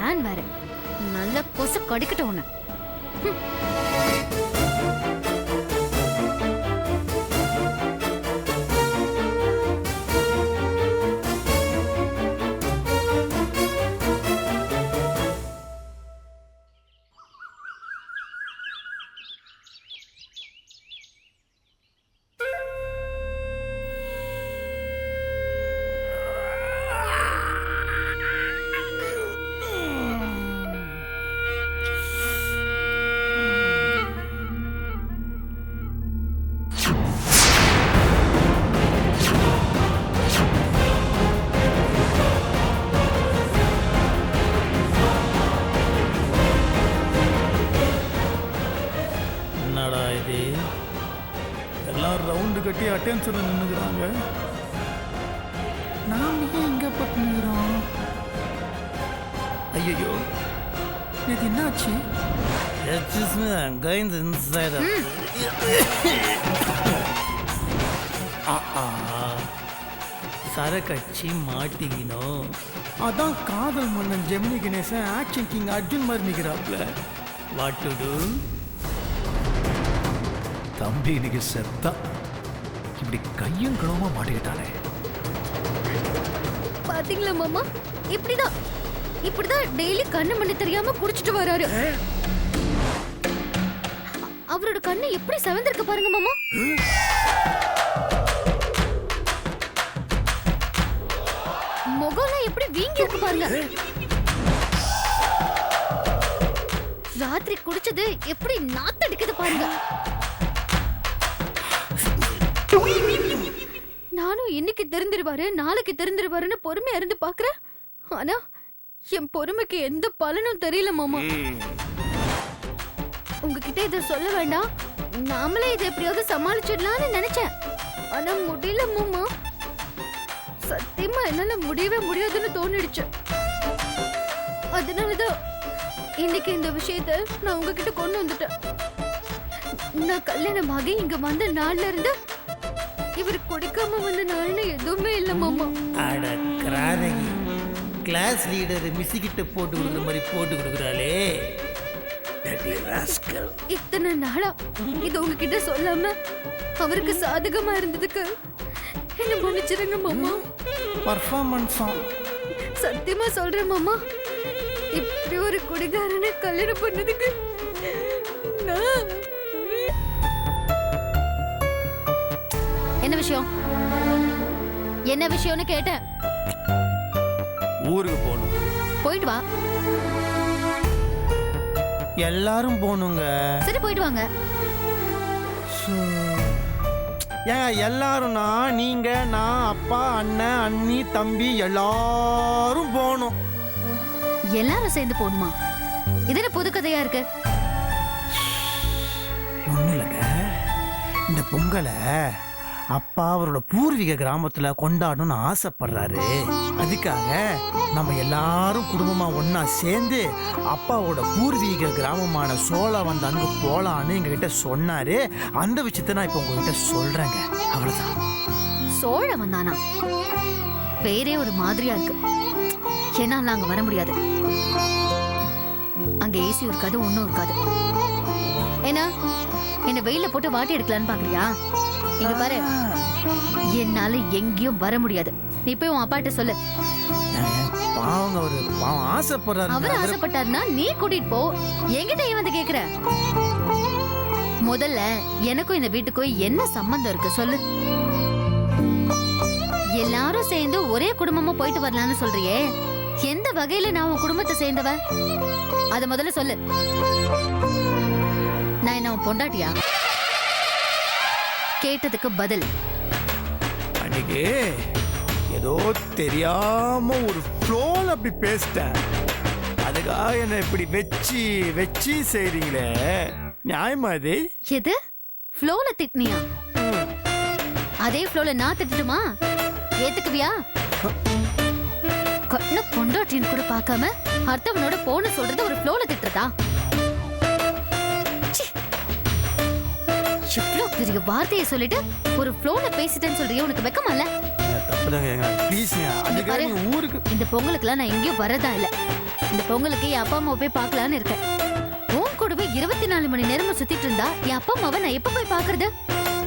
Fan வேற. நல்ல கொசு கடிக்கட்டும் உன்னை. ரவுண்டு கட்டி அட்டென்ஷன் நின்றுக்கிறாங்க. நாம் ஏன் இங்கே பட்டு நிற்கிறோம்? ஐயோ, இது என்னாச்சு? சரக்கட்சி மாட்டிக்கணும். அதான் காதல் மன்னன் ஜெமினி கணேசன் ஆக்ஷன் கிங் அர்ஜுன் மாதிரி நிற்கிறாப்ல. What to to? தம்பி இன்னைக்கு செத்தா. இப்படி கையும் களவுமா மாட்டிக்கிட்டானே. பாத்தீங்களா மாமா, இப்படிதான் டெய்லி கண்ணு மண்ணு தெரியாம குடிச்சிட்டு வராரு. அவரோட கண்ணு எப்படி செவந்திருக்க பாருங்க மாமா. முகம்லாம் எப்படி வீங்கி இருக்கு பாருங்க. ராத்திரி குடிச்சது எப்படி நாத்தடிக்குது பாருங்க. நானும் இன்னைக்கு தெரிஞ்சிருவாரு நாளைக்கு தெரிஞ்சிருவாருன்னு பொறுமையா இருந்து பாக்குறேன். ஆனா என் பொறுமைக்கு எந்த பலனும் தெரியல மாமா. உங்ககிட்ட இத சொல்ல வேண்டாம், நாமளே இதை எப்படியாவது சமாளிச்சிடலாம்னு நினைச்சேன். ஆனா முடியல மாமா. சத்தியமா என்னால முடியவே முடியாதுன்னு தோணிடுச்சு. அதனாலதான் இன்னைக்கு இந்த விஷயத்த நான் உங்ககிட்ட கொண்டு வந்துட்டேன். நான் கல்யாணமாகி இங்க வந்த நாள்ல இருந்து இவர் குடிக்காம வந்த நாள்னு எதுவுமே இல்ல மாமா. அட கிராதகி, கிளாஸ் லீடர் மிஸ்ஸிக்கிட்ட போட்டு கொடுக்குற மாதிரி போட்டு கொடுக்குறாளே. இத்தனை நாளா இது உங்ககிட்ட சொல்லாம அவருக்கு சாதகமா இருந்ததுக்கு என்ன மன்னிச்சிருங்க மாமா. பர்ஃபார்மன்ஸா சத்தியமா சொல்றேன் மாமா, இப்படி ஒரு குடிகாரனை கல்யாணம் பண்ணதுக்கு நான் என்ன விஷயம் என்ன விஷயம்னு கேட்டேன். ஊருக்கு போகணும். போயிட்டு வா. எல்லாரும் போகணுங்க. சரி போயிட்டு வாங்க. ஏங்க எல்லாரும்னா நீங்க, நான், அப்பா, அண்ணன், அண்ணி, தம்பி எல்லாரும் போகணும். எல்லாரும் சேர்ந்து போகணுமா? இது என்ன புது கதையா இருக்கு? ஒன்றும் இல்லைங்க, இந்த பொங்கலை அப்பா அவரோட பூர்வீக கிராமத்துல கொண்டாடணும்னு ஆசைப்படுறாரு. அதுக்காக நம்ம எல்லாரும் குடும்பமா ஒன்னா சேர்ந்து அப்பாவோட பூர்வீக கிராமமான சோழவந்தானுக்கு போலான்னு எங்ககிட்ட சொன்னாரு. அந்த விஷயத்த நான் இப்ப உங்ககிட்ட சொல்றேங்க. அவ்வளவுதான். சோழவந்தானா? பேரே ஒரு மாதிரியா இருக்கு. என்னால அங்க வர முடியாது. அங்க ஏசி இருக்காது, ஒண்ணும் இருக்காது. என்ன வெயில போட்டு வாட்டி எடுக்கலான்னு பாக்குறியா? இங்க பாரு, என்னால எங்கேயும் வர முடியாது. நீ போய் உன் அப்பாட்ட சொல்லு. அவர் ஆசைப்பட்டாருன்னா நீ கூட்டிட்டு போ. என்கிட்ட ஏன் வந்து கேக்குற? முதல்ல எனக்கும் இந்த வீட்டுக்கும் என்ன சம்பந்தம் இருக்கு சொல்லு. எல்லாரும் சேர்ந்து ஒரே குடும்பமா போயிட்டு வரலாம்னு சொல்றியே, எந்த வகையில நான் உன் குடும்பத்தை சேர்ந்தவ? அத முதல்ல சொல்லு. நான் என்ன உன் பொண்டாட்டியா? கேட்டதுக்கு பதில். அன்னைக்கு ஏதோ தெரியாம ஒரு ஃப்ளோல அப்படி பேசிட்டேன். அதுக்காக என்ன இப்படி வச்சு செய்றீங்களே, நியாயமா இது? எது ஃப்ளோல திட்னியா? அதே ஃப்ளோல நான் திட்டுமா? ஏத்துக்குவியா? கண்ணு பொண்டாட்டின்னு கூட பார்க்காம அர்த்தவனோட போன சொல்றது ஒரு ஃப்ளோல திட்டுறதா? இவ்ளோ பெரிய வார்த்தையை சொல்லிட்டு ஒரு ஃப்ளோல பேசிட்டேன்னு சொல்றியே, உனக்கு வெக்கமா இல்ல? தப்புதாங்க ப்ளீஸ்ங்க அதுக்காக பாரு. நீங்க ஊருக்கு இந்த பொங்கலுக்குலாம் நான் எங்கேயும் வரதா இல்ல. இந்த பொங்கலுக்கு என் அப்பா அம்மாவை போய் பார்க்கலான்னு இருக்கேன். உன் கூடவே 24 மணி நேரமும் சுத்திட்டு இருந்தா என் அப்பா அம்மாவை நான் எப்ப போய் பாக்குறது?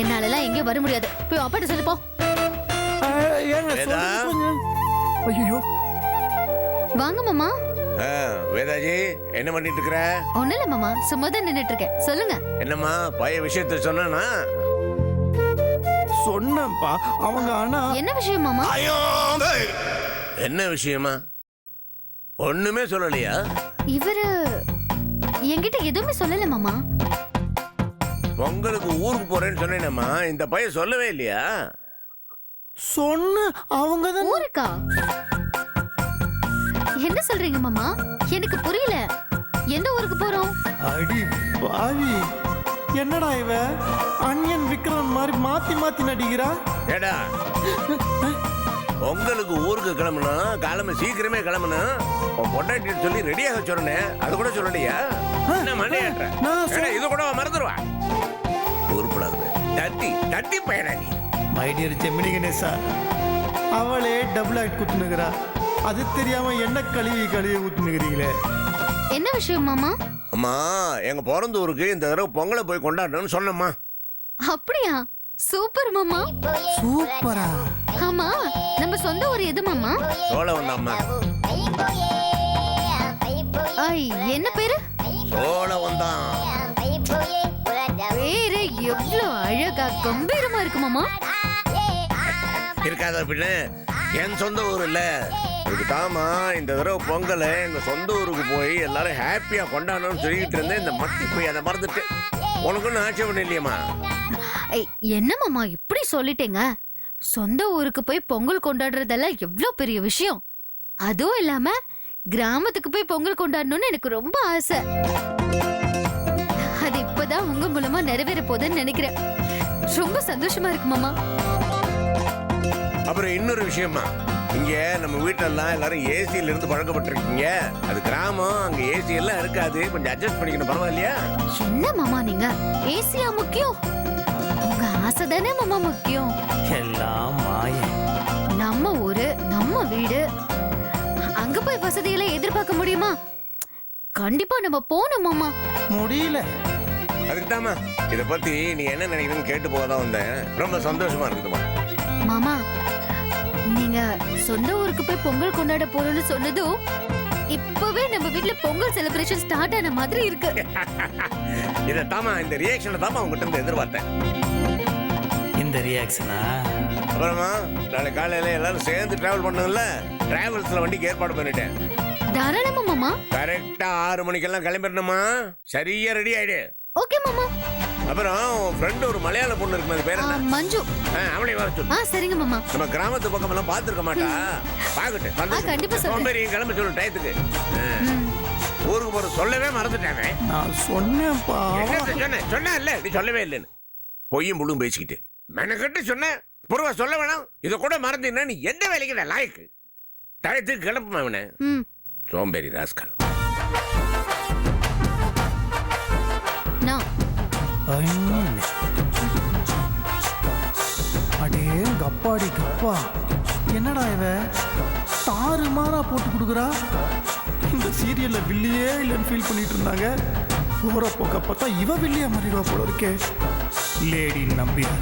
என்னாலலாம் எங்கேயும் வர முடியாது. போய் அப்பாட்ட சொல்லு போ. ஏங்க ஐயோ வாங்க மாமா. வேதாஜி என்ன பண்ணிட்டு இருக்கிற? ஒண்ணு இல்ல மாமா, சும்மா தான் நின்னுட்டு இருக்கேன். சொல்லுங்க. என்னம்மா பைய விஷயத்த சொன்னா? சொன்னப்பா அவங்க ஆனா என்ன விஷயம் மாமா? ஐயோ என்ன விஷயமா? ஒண்ணுமே சொல்லலையா? இவரு என்கிட்ட எதுவுமே சொல்லல மாமா. பொங்கலுக்கு ஊருக்கு போறேன்னு சொன்னேனம்மா, இந்த பைய சொல்லவே இல்லையா? சொன்ன அவங்க தான் ஊருக்கா? என்ன சொல்றீங்க மாமா? எனக்கு புரியல. எந்த ஊருக்கு போறோம்? அடி பாவி என்னடா இவ அன்யன் விக்ரம் மாதிரி மாத்தி மாத்தி நடிக்கிறா. ஏடா பொங்கலுக்கு ஊருக்கு கிளம்பணும், கிளம்ப சீக்கிரமே கிளம்பணும். உன் பொண்டாட்டி சொல்லி ரெடியாக சொன்னேன், அது கூட சொல்லலையா? என்ன மண்டையாட்டுற? ஏடா, இது கூட மறந்துடுவா. ஊருப்படாது தட்டி தட்டி பையனா நீ. மை டியர் ஜெமினி கணேசா, அவளே டபுள் ஆக்ட் குத்துனுகிறா. அது தெரியாம என்ன கழுவி ஊத்துனுகிறீங்களே. என்ன விஷயம் மாமா? அம்மா எங்க பிறந்த ஊருக்கு இந்த தடவை பொங்கலை போய் கொண்டாடணும்னு சொன்னம்மா. அப்படியா? சூப்பர் மாமா. சூப்பரா. ஆமா, நம்ம சொந்த ஊர் எது மாமா? சோழ வந்தாம்மா. ஐ, என்ன பேரு? சோழ வந்தான். பேரு எவ்வளவு அழகா கம்பீரமா இருக்கு மாமா. இருக்காத பின்ன என் சொந்த ஊர் இல்ல. இதுக்கு தாமா இந்த தடவை பொங்கலை எங்க சொந்த ஊருக்கு போய் எல்லாரும் ஹாப்பியா கொண்டாடணும்னு சொல்லிட்டு இருந்தேன். இந்த மட்டி போய் அதை மறந்துட்டு உனக்கு ஒன்றும் ஆட்சேபம் இல்லையம்மா. ஐ, என்ன மாமா இப்படி சொல்லிட்டேங்க? சொந்த ஊருக்கு போய் பொங்கல் கொண்டாடுறதெல்லாம் எவ்வளவு பெரிய விஷயம். அதுவும் இல்லாம கிராமத்துக்கு போய் பொங்கல் கொண்டாடணும்னு எனக்கு ரொம்ப ஆசை. அது இப்பதான் உங்க மூலமா நிறைவேற போகுதுன்னு நினைக்கிறேன். ரொம்ப சந்தோஷமா இருக்கு மாமா. அப்புறம் இன்னொரு விஷயமா, இங்க நம்ம வீட்டெல்லாம் எல்லாரும் ஏசியில இருந்து பழக்கப்பட்டிருக்கீங்க. அது கிராமம், அங்க ஏசி எல்லாம் இருக்காது. கொஞ்சம் அட்ஜஸ்ட் பண்ணிக்கணும், பரவாயில்லையா? என்ன மாமா நீங்க ஏசியா முக்கியம்? உங்க ஆசை தானே மாமா முக்கியம். எல்லாம் மாயம். நம்ம ஊரு, நம்ம வீடு, அங்க போய் வசதியெல்லாம் எதிர்பார்க்க முடியுமா? கண்டிப்பா நம்ம போகணும் மாமா. முடியல. அதுக்கு தாமா இதை பத்தி நீ என்ன நினைக்கிறேன்னு கேட்டு போகதான் வந்தேன். ரொம்ப சந்தோஷமா இருக்குதுமா. மாமா, நீங்க சொந்த ஊருக்கு போய் பொங்கல் கொண்டாட போறோம்னு சொன்னதும் இப்பவே நம்ம வீட்ல பொங்கல் செலிப்ரேஷன் ஸ்டார்ட் ஆன மாதிரி இருக்கு. இதை தாமா இந்த ரியாக்ஷனை தாமா உங்ககிட்ட இருந்து எதிர்பார்த்தேன். இந்த ரியாக்ஷனா? அப்புறமா நாளை காலையில எல்லாரும் சேர்ந்து டிராவல் பண்ணுங்கல்ல, டிராவல்ஸ்ல வண்டிக்கு ஏற்பாடு பண்ணிட்டேன். தாராளமா மாமா. கரெக்டா 6 மணிக்கெல்லாம் கிளம்பிடணுமா? சரியா ரெடி ஆயிடு. ஓகே மாமா. அப்புறம் உன் ஃப்ரெண்ட் ஒரு மலையாள பொண்ணு இருக்கு, அது பேர் என்ன? மஞ்சு. அவளை வர சொல்லு. சரிங்க மாமா. நம்ம கிராமத்து பக்கம் எல்லாம் பாத்துருக்க மாட்டா, பாக்கட்டு. கண்டிப்பா சொல்றேன். கிளம்ப சொல்லு டயத்துக்கு. ஊருக்கு போற சொல்லவே மறந்துட்டாங்க. நான் சொன்னேன்ப்பா. சொன்ன இல்ல, நீ சொல்லவே இல்லைன்னு பொய்யும் முழும் பேசிக்கிட்டு மெனக்கட்டு சொன்ன. பொருவா சொல்ல வேணாம். இதை கூட மறந்தீங்கன்னா நீ எந்த வேலைக்கு லாய்க்கு? டயத்துக்கு கிளப்புமா அவனை? சோம்பேறி ராஸ்கல். அடேங்க அப்பாடி கப்பா, என்னடா இவ தாறு மாறா போட்டு கொடுக்குறா. இந்த சீரியல்ல வில்லியே இல்லைன்னு ஃபீல் பண்ணிட்டு இருந்தாங்க. போற போக்க பார்த்தா இவ வில்லியா மாறிடுவா போல இருக்கே. லேடி நம்பியா